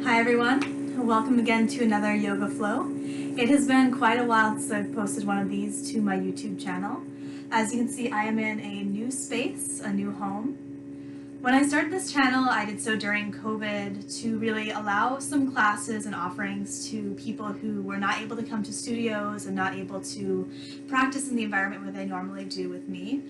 Hi everyone, welcome again to another Yoga Flow. It has been quite a while since I've posted one of these to my YouTube channel. As you can see, I am in a new space, a new home. When I started this channel, I did so during COVID to really allow some classes and offerings to people who were not able to come to studios and not able to practice in the environment where they normally do with me.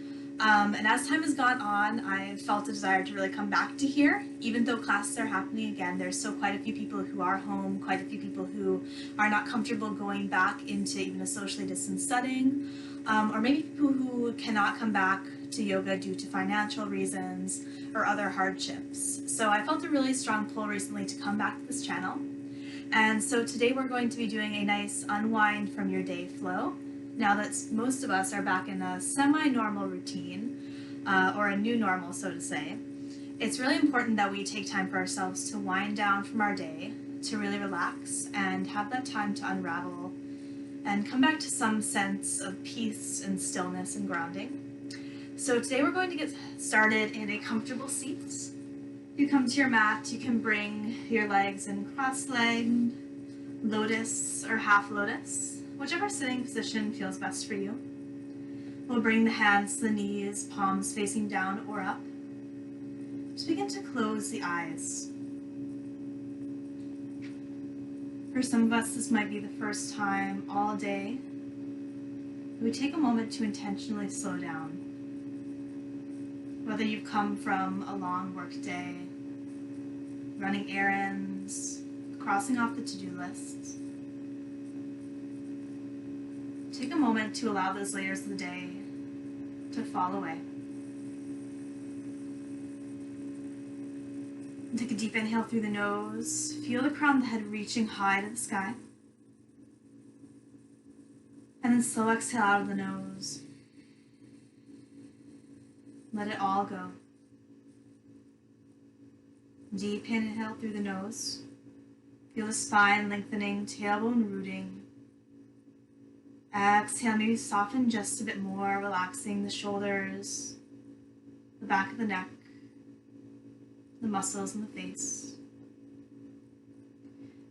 And as time has gone on, I've felt a desire to really come back to here. Even though classes are happening again, there's still quite a few people who are home, quite a few people who are not comfortable going back into even a socially distanced setting, or maybe people who cannot come back to yoga due to financial reasons or other hardships. So I felt a really strong pull recently to come back to this channel. And so today we're going to be doing a nice unwind from your day flow. Now that most of us are back in a semi-normal routine, or a new normal, so to say, it's really important that we take time for ourselves to wind down from our day, to really relax and have that time to unravel and come back to some sense of peace and stillness and grounding. So today we're going to get started in a comfortable seat. If you come to your mat, you can bring your legs in cross-legged, lotus or half lotus, whichever sitting position feels best for you. We'll bring the hands to the knees, palms facing down or up. Just begin to close the eyes. For some of us, this might be the first time all day. We take a moment to intentionally slow down. Whether you've come from a long work day, running errands, crossing off the to-do lists, take a moment to allow those layers of the day to fall away. And take a deep inhale through the nose. Feel the crown of the head reaching high to the sky. And then slow exhale out of the nose. Let it all go. Deep inhale through the nose. Feel the spine lengthening, tailbone rooting. Exhale, maybe soften just a bit more, relaxing the shoulders, the back of the neck, the muscles in the face.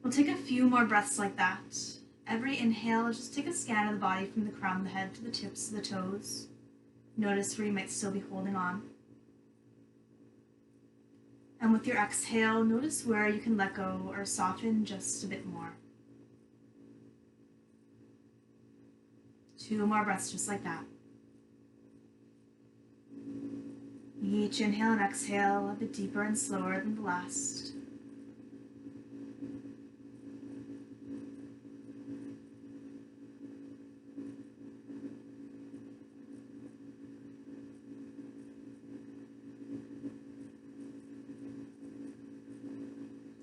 We'll take a few more breaths like that. Every inhale, just take a scan of the body from the crown of the head to the tips of the toes. Notice where you might still be holding on. And with your exhale, notice where you can let go or soften just a bit more. 2 more breaths just like that. Each inhale and exhale a bit deeper and slower than the last.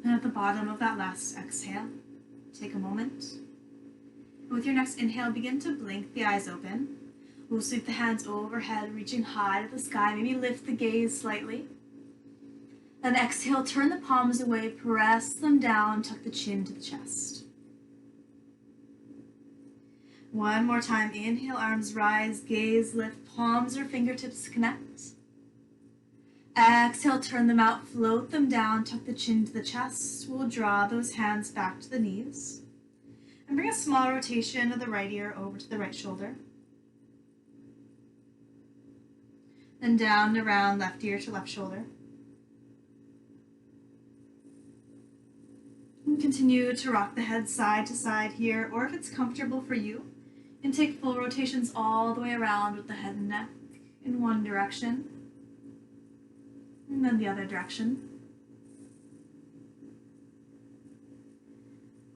And at the bottom of that last exhale, take a moment. With your next inhale, begin to blink the eyes open. We'll sweep the hands overhead, reaching high to the sky. Maybe lift the gaze slightly. Then exhale, turn the palms away, press them down, tuck the chin to the chest. One more time. Inhale, arms rise, gaze lift, palms or fingertips connect. Exhale, turn them out, float them down, tuck the chin to the chest. We'll draw those hands back to the knees. And bring a small rotation of the right ear over to the right shoulder. Then down and around left ear to left shoulder. And continue to rock the head side to side here, or if it's comfortable for you, and take full rotations all the way around with the head and neck in one direction, and then the other direction.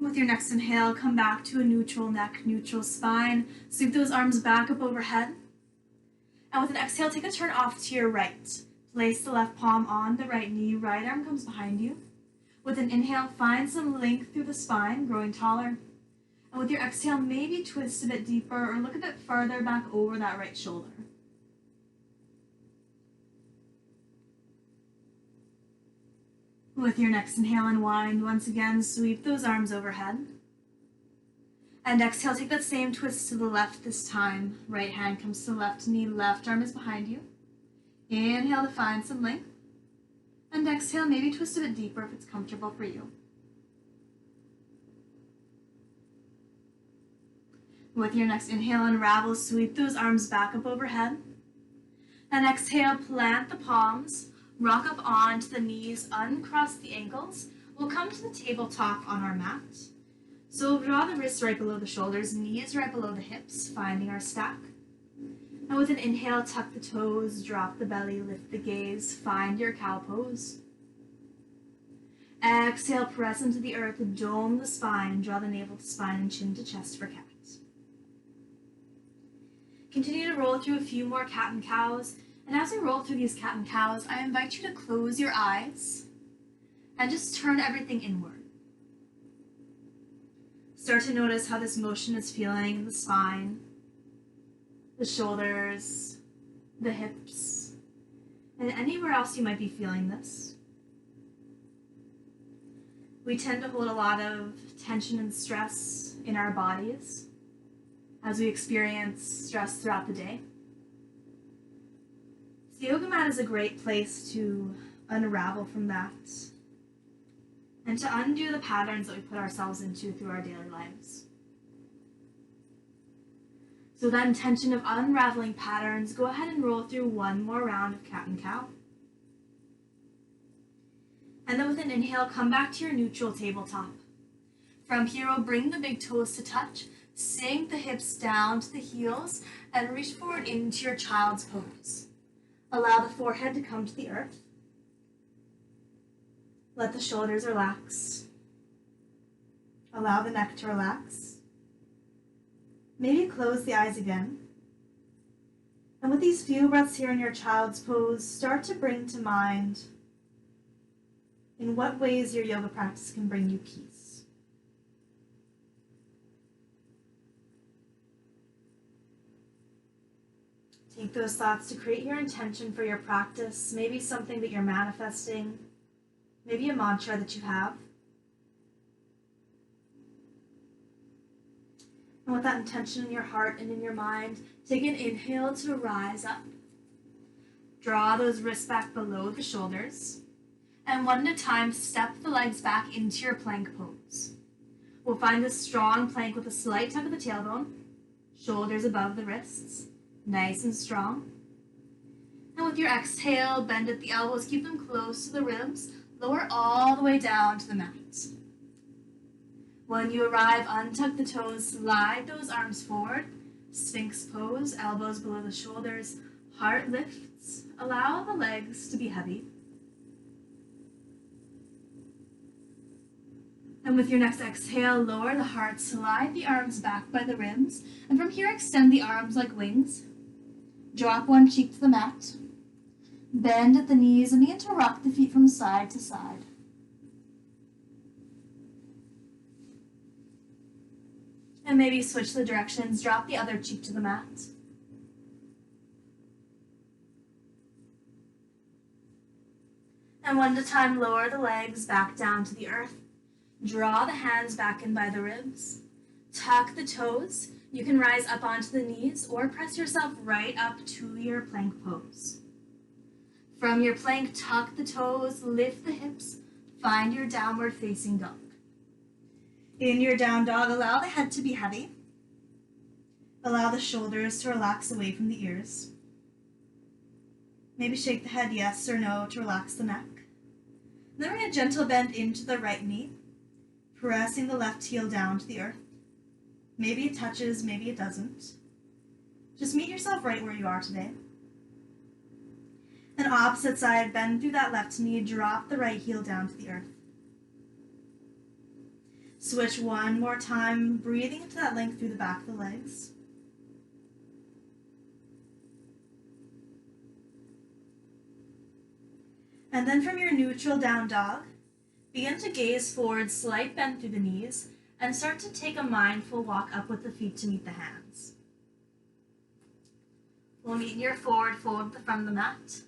With your next inhale, come back to a neutral neck, neutral spine. Sweep those arms back up overhead. And with an exhale, take a turn off to your right. Place the left palm on the right knee. Right arm comes behind you. With an inhale, find some length through the spine, growing taller. And with your exhale, maybe twist a bit deeper or look a bit farther back over that right shoulder. With your next inhale, unwind once again, sweep those arms overhead. And exhale, take that same twist to the left this time. Right hand comes to the left knee, left arm is behind you. Inhale to find some length. And exhale, maybe twist a bit deeper if it's comfortable for you. With your next inhale, unravel, sweep those arms back up overhead. And exhale, plant the palms, rock up onto the knees, uncross the ankles. We'll come to the tabletop on our mat. So we'll draw the wrists right below the shoulders, knees right below the hips, finding our stack. And with an inhale, tuck the toes, drop the belly, lift the gaze, find your cow pose. Exhale, press into the earth, dome the spine, draw the navel to spine and chin to chest for cat. Continue to roll through a few more cat and cows. And as we roll through these cat and cows, I invite you to close your eyes and just turn everything inward. Start to notice how this motion is feeling in the spine, the shoulders, the hips, and anywhere else you might be feeling this. We tend to hold a lot of tension and stress in our bodies as we experience stress throughout the day. The yoga mat is a great place to unravel from that and to undo the patterns that we put ourselves into through our daily lives. So with that intention of unraveling patterns, go ahead and roll through one more round of cat and cow. And then with an inhale, come back to your neutral tabletop. From here, we'll bring the big toes to touch, sink the hips down to the heels, and reach forward into your child's pose. Allow the forehead to come to the earth. Let the shoulders relax. Allow the neck to relax. Maybe close the eyes again. And with these few breaths here in your child's pose, start to bring to mind in what ways your yoga practice can bring you peace. Take those thoughts to create your intention for your practice, maybe something that you're manifesting, maybe a mantra that you have. And with that intention in your heart and in your mind, take an inhale to rise up. Draw those wrists back below the shoulders. And one at a time, step the legs back into your plank pose. We'll find a strong plank with a slight tug of the tailbone, shoulders above the wrists, nice and strong. And with your exhale, bend at the elbows, keep them close to the ribs, lower all the way down to the mat. When you arrive, untuck the toes, slide those arms forward, Sphinx pose, elbows below the shoulders, heart lifts, allow the legs to be heavy. And with your next exhale, lower the heart, slide the arms back by the ribs, and from here extend the arms like wings. Drop one cheek to the mat. Bend at the knees and begin to rock the feet from side to side. And maybe switch the directions, drop the other cheek to the mat. And one at a time, lower the legs back down to the earth. Draw the hands back in by the ribs. Tuck the toes. You can rise up onto the knees or press yourself right up to your plank pose. From your plank, tuck the toes, lift the hips, find your downward facing dog. In your down dog, allow the head to be heavy. Allow the shoulders to relax away from the ears. Maybe shake the head yes or no to relax the neck. Then bring a gentle bend into the right knee, pressing the left heel down to the earth. Maybe it touches, maybe it doesn't. Just meet yourself right where you are today. And opposite side, bend through that left knee, drop the right heel down to the earth. Switch one more time, breathing into that length through the back of the legs. And then from your neutral down dog, begin to gaze forward, slight bend through the knees, and start to take a mindful walk up with the feet to meet the hands. We'll meet in your forward fold from the mat.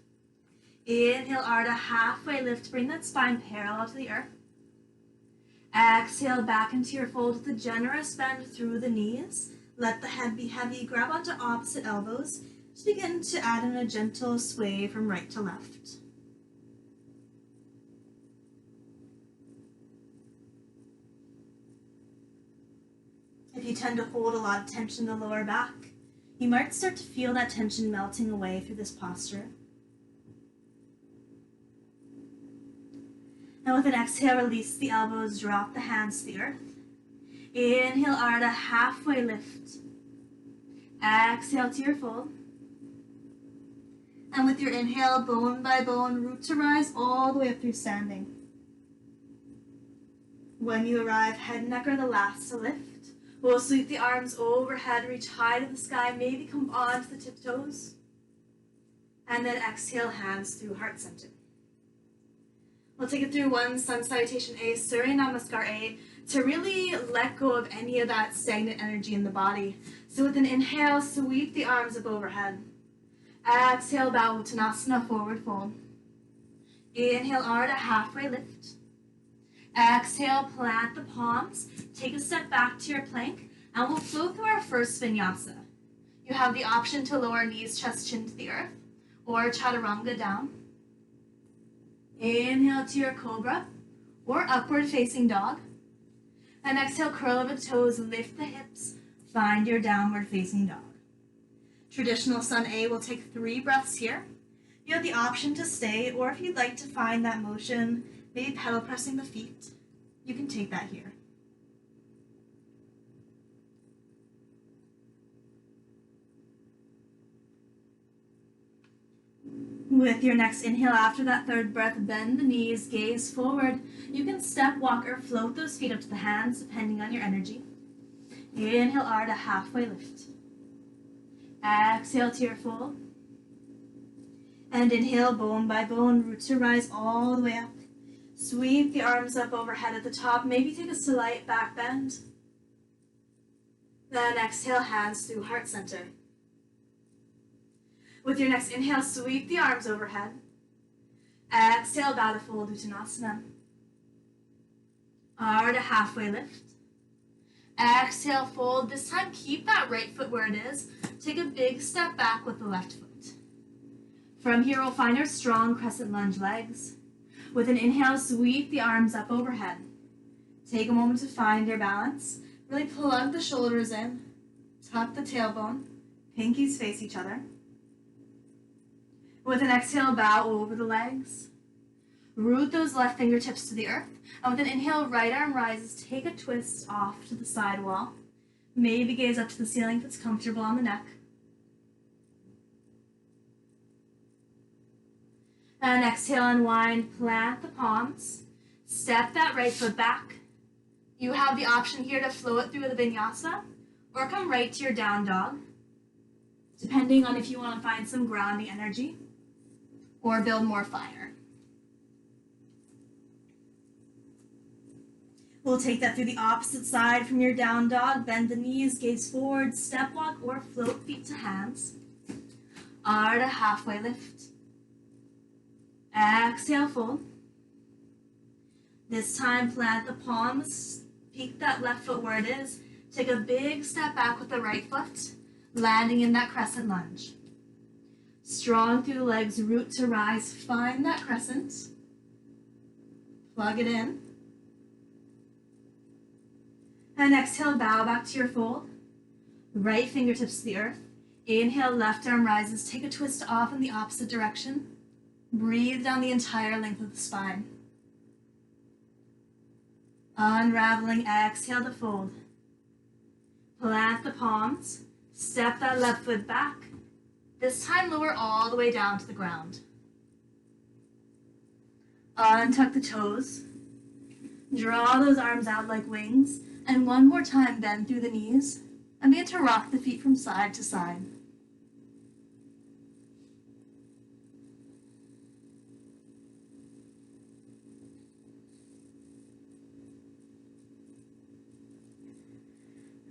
Inhale, Ardha, halfway lift, bring that spine parallel to the earth. Exhale, back into your fold with a generous bend through the knees. Let the head be heavy, grab onto opposite elbows. Just begin to add in a gentle sway from right to left. If you tend to hold a lot of tension in the lower back, you might start to feel that tension melting away through this posture. And with an exhale, release the elbows, drop the hands to the earth. Inhale, Ardha, halfway lift. Exhale to your fold. And with your inhale, bone by bone, root to rise all the way up through standing. When you arrive, head and neck are the last to lift. We'll sweep the arms overhead, reach high to the sky, maybe come onto the tiptoes. And then exhale, hands through heart center. We'll take it through one sun salutation A, Surya Namaskar A, to really let go of any of that stagnant energy in the body. So with an inhale, sweep the arms up overhead. Exhale, bow Uttanasana, forward fold. Inhale, Ardha, halfway lift. Exhale, plant the palms. Take a step back to your plank, and we'll flow through our first vinyasa. You have the option to lower knees, chest, chin to the earth, or chaturanga down. Inhale to your cobra, or upward facing dog. And exhale, curl over the toes, lift the hips, find your downward facing dog. Traditional sun A will take 3 breaths here. You have the option to stay, or if you'd like to find that motion, maybe pedal pressing the feet, you can take that here. With your next inhale, after that 3rd breath, bend the knees, gaze forward. You can step, walk, or float those feet up to the hands, depending on your energy. Inhale, Ardha, halfway lift. Exhale to your fold. And inhale, bone by bone, root to rise all the way up. Sweep the arms up overhead at the top. Maybe take a slight back bend. Then exhale, hands through heart center. With your next inhale, sweep the arms overhead. Exhale, bow to fold Uttanasana. Ardha, halfway lift. Exhale, fold. This time, keep that right foot where it is. Take a big step back with the left foot. From here, we'll find our strong crescent lunge legs. With an inhale, sweep the arms up overhead. Take a moment to find your balance. Really plug the shoulders in. Tuck the tailbone. Pinkies face each other. With an exhale, bow over the legs. Root those left fingertips to the earth. And with an inhale, right arm rises. Take a twist off to the side wall. Maybe gaze up to the ceiling if it's comfortable on the neck. And exhale, unwind, plant the palms. Step that right foot back. You have the option here to flow it through the vinyasa or come right to your down dog, depending on if you want to find some grounding energy or build more fire. We'll take that through the opposite side from your down dog. Bend the knees, gaze forward, step walk, or float feet to hands. Ardha, halfway lift. Exhale, fold. This time, plant the palms, peek that left foot where it is. Take a big step back with the right foot, landing in that crescent lunge. Strong through the legs, root to rise. Find that crescent. Plug it in. And exhale, bow back to your fold. Right fingertips to the earth. Inhale, left arm rises. Take a twist off in the opposite direction. Breathe down the entire length of the spine. Unraveling, exhale to fold. Plant the palms. Step that left foot back. This time, lower all the way down to the ground. Untuck the toes. Draw those arms out like wings. And one more time, bend through the knees. And begin to rock the feet from side to side.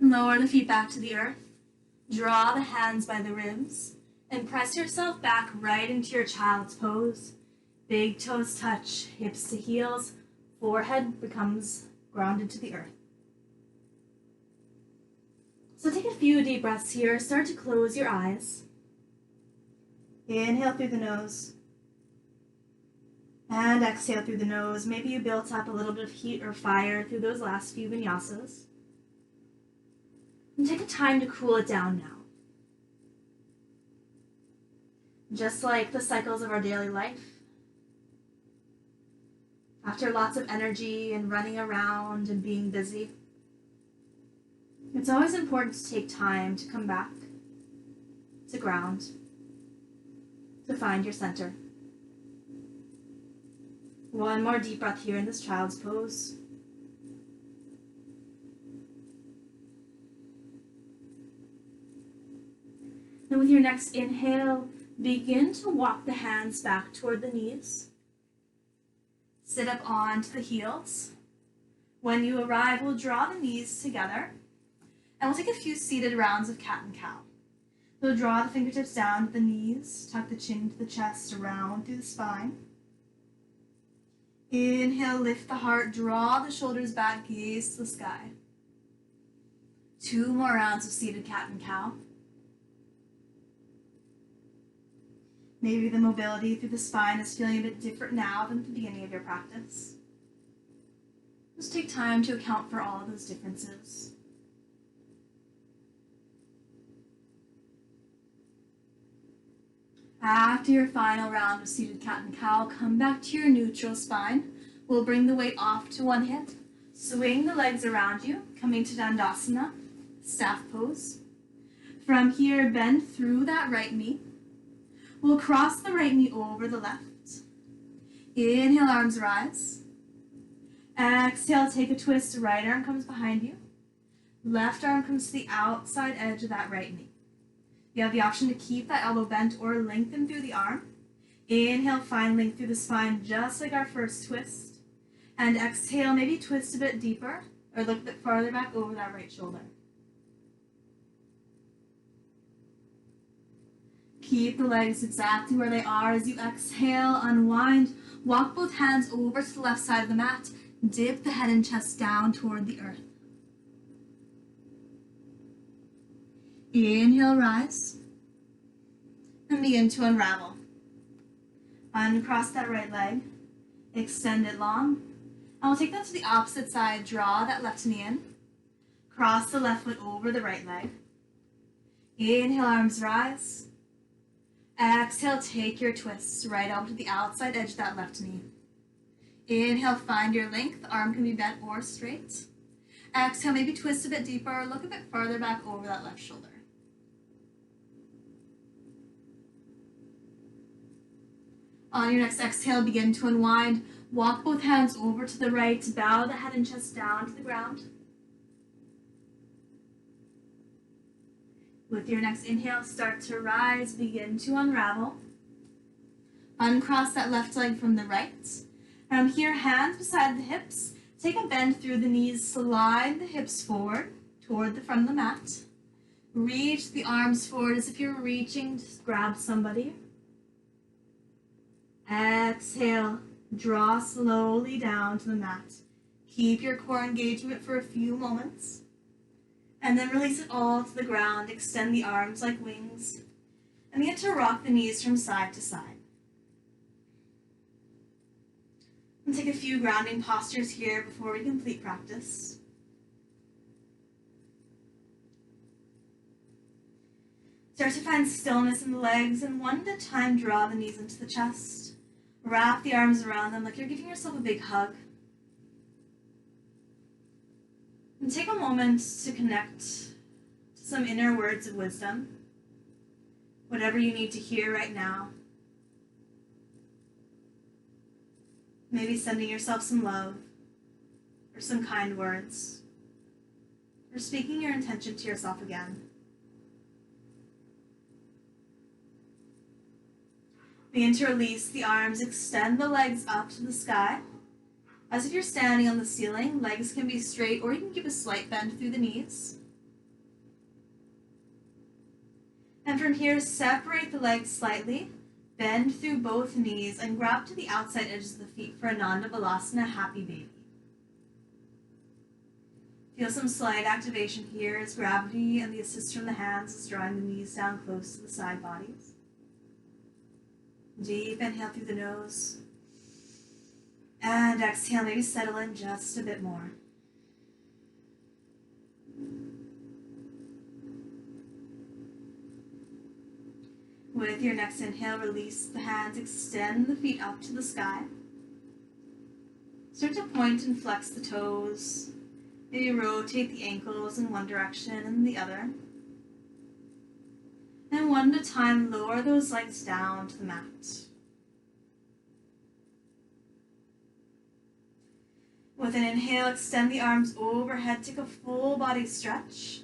Lower the feet back to the earth. Draw the hands by the ribs. And press yourself back right into your child's pose. Big toes touch, hips to heels. Forehead becomes grounded to the earth. So take a few deep breaths here. Start to close your eyes. Inhale through the nose. And exhale through the nose. Maybe you built up a little bit of heat or fire through those last few vinyasas. And take a time to cool it down now. Just like the cycles of our daily life, after lots of energy and running around and being busy, it's always important to take time to come back, to ground, to find your center. One more deep breath here in this child's pose. And with your next inhale, begin to walk the hands back toward the knees. Sit up onto the heels. When you arrive, we'll draw the knees together, and we'll take a few seated rounds of cat and cow. We'll draw the fingertips down to the knees, tuck the chin to the chest, around through the spine. Inhale, lift the heart, draw the shoulders back, gaze to the sky. 2 more rounds of seated cat and cow. Maybe the mobility through the spine is feeling a bit different now than at the beginning of your practice. Just take time to account for all of those differences. After your final round of seated cat and cow, come back to your neutral spine. We'll bring the weight off to one hip. Swing the legs around you, coming to Dandasana, staff pose. From here, bend through that right knee. We'll cross the right knee over the left. Inhale, arms rise. Exhale, take a twist. Right arm comes behind you. Left arm comes to the outside edge of that right knee. You have the option to keep that elbow bent or lengthen through the arm. Inhale, find length through the spine, just like our first twist. And exhale, maybe twist a bit deeper or look a bit farther back over that right shoulder. Keep the legs exactly where they are as you exhale, unwind. Walk both hands over to the left side of the mat. Dip the head and chest down toward the earth. Inhale, rise. And begin to unravel. Uncross that right leg. Extend it long. And we'll take that to the opposite side. Draw that left knee in. Cross the left foot over the right leg. Inhale, arms rise. Exhale, take your twists right up to the outside edge of that left knee. Inhale, find your length. Arm can be bent or straight. Exhale, maybe twist a bit deeper or look a bit farther back over that left shoulder. On your next exhale, begin to unwind. Walk both hands over to the right. Bow the head and chest down to the ground. With your next inhale, start to rise, begin to unravel. Uncross that left leg from the right. From here, hands beside the hips. Take a bend through the knees, slide the hips forward toward the front of the mat. Reach the arms forward as if you're reaching to grab somebody. Exhale, draw slowly down to the mat. Keep your core engagement for a few moments. And then release it all to the ground. Extend the arms like wings. And begin to rock the knees from side to side. And take a few grounding postures here before we complete practice. Start to find stillness in the legs, and one at a time draw the knees into the chest. Wrap the arms around them like you're giving yourself a big hug. And take a moment to connect to some inner words of wisdom, whatever you need to hear right now. Maybe sending yourself some love, or some kind words, or speaking your intention to yourself again. Begin to release the arms, extend the legs up to the sky. As if you're standing on the ceiling, legs can be straight or you can give a slight bend through the knees. And from here, separate the legs slightly, bend through both knees, and grab to the outside edges of the feet for a Nandavalasana, happy baby. Feel some slight activation here as gravity and the assist from the hands is drawing the knees down close to the side bodies. Deep inhale through the nose. And exhale, maybe settle in just a bit more. With your next inhale, release the hands, extend the feet up to the sky. Start to point and flex the toes. Maybe rotate the ankles in one direction and the other. And one at a time, lower those legs down to the mat. With an inhale, extend the arms overhead, take a full body stretch.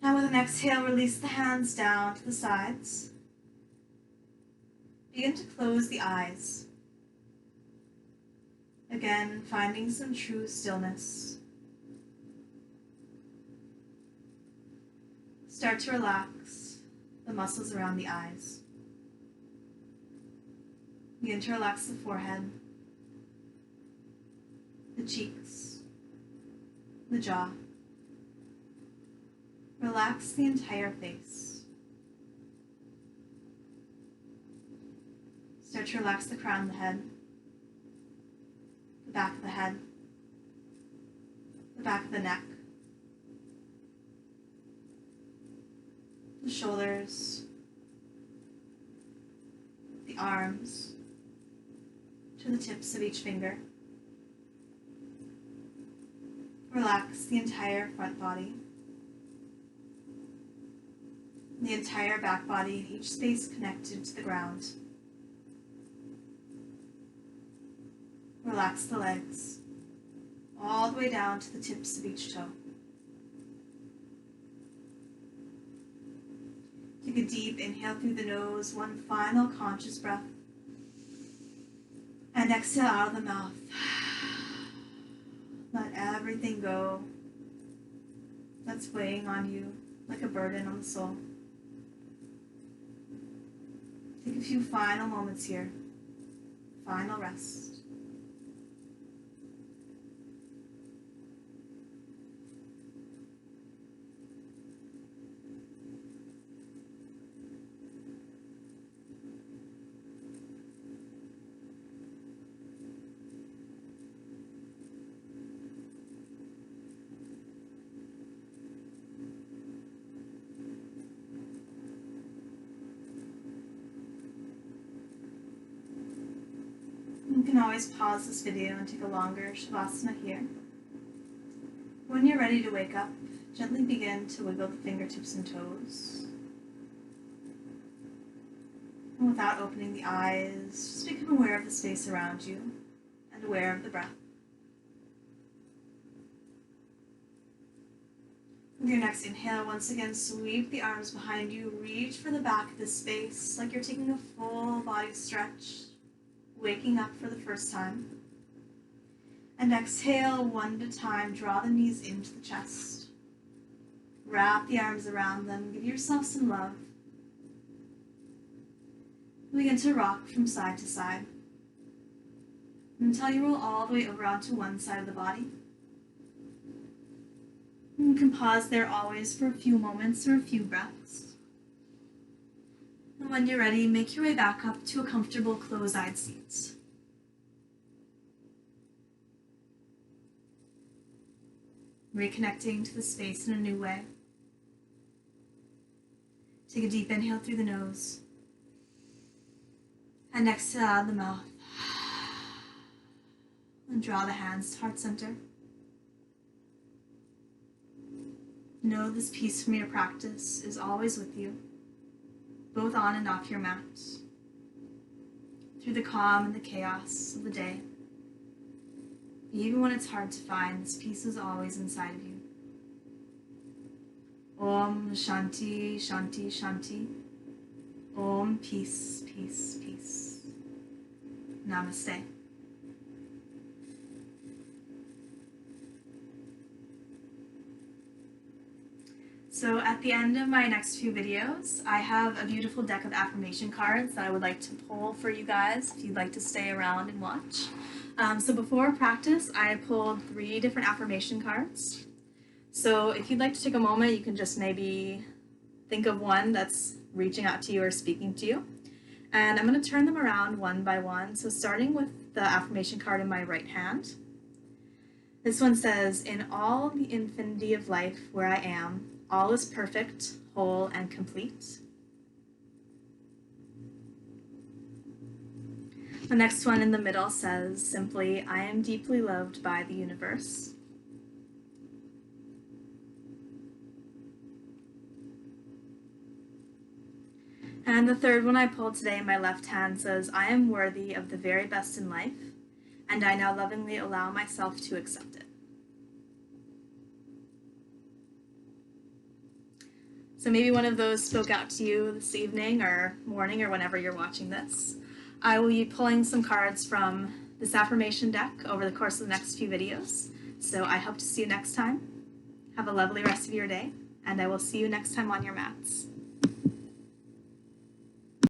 Now with an exhale, release the hands down to the sides. Begin to close the eyes. Again, finding some true stillness. Start to relax the muscles around the eyes. Begin to relax the forehead, the cheeks, the jaw. Relax the entire face. Start to relax the crown of the head, the back of the head, the back of the neck, the shoulders, the arms, to the tips of each finger. Relax the entire front body, the entire back body, and each space connected to the ground. Relax the legs, all the way down to the tips of each toe. Take a deep inhale through the nose, one final conscious breath. And exhale out of the mouth. Let everything go that's weighing on you like a burden on the soul. Take a few final moments here. Final rest. You can always pause this video and take a longer Shavasana here. When you're ready to wake up, gently begin to wiggle the fingertips and toes. And without opening the eyes, just become aware of the space around you and aware of the breath. With your next inhale, once again, sweep the arms behind you, reach for the back of the space like you're taking a full body stretch, waking up for the first time. And exhale one at a time, draw the knees into the chest. Wrap the arms around them, give yourself some love. Begin to rock from side to side until you roll all the way over onto one side of the body. You can pause there always for a few moments or a few breaths. And when you're ready, make your way back up to a comfortable closed-eyed seat. Reconnecting to the space in a new way. Take a deep inhale through the nose. And exhale out of the mouth. And draw the hands to heart center. Know this peace from your practice is always with you, both on and off your mat, through the calm and the chaos of the day. Even when it's hard to find, this peace is always inside of you. Om Shanti, Shanti, Shanti. Om Peace, Peace, Peace. Namaste. So at the end of my next few videos, I have a beautiful deck of affirmation cards that I would like to pull for you guys if you'd like to stay around and watch. So before practice, I pulled 3 different affirmation cards. So if you'd like to take a moment, you can just maybe think of one that's reaching out to you or speaking to you. And I'm going to turn them around one by one. So starting with the affirmation card in my right hand. This one says, "In all the infinity of life where I am, all is perfect, whole, and complete. The next one in the middle says simply, I am deeply loved by the universe. And the third one I pulled today in my left hand says, I am worthy of the very best in life, and I now lovingly allow myself to accept it. So maybe one of those spoke out to you this evening or morning or whenever you're watching this. I will be pulling some cards from this affirmation deck over the course of the next few videos. So I hope to see you next time. Have a lovely rest of your day, and I will see you next time on your mats.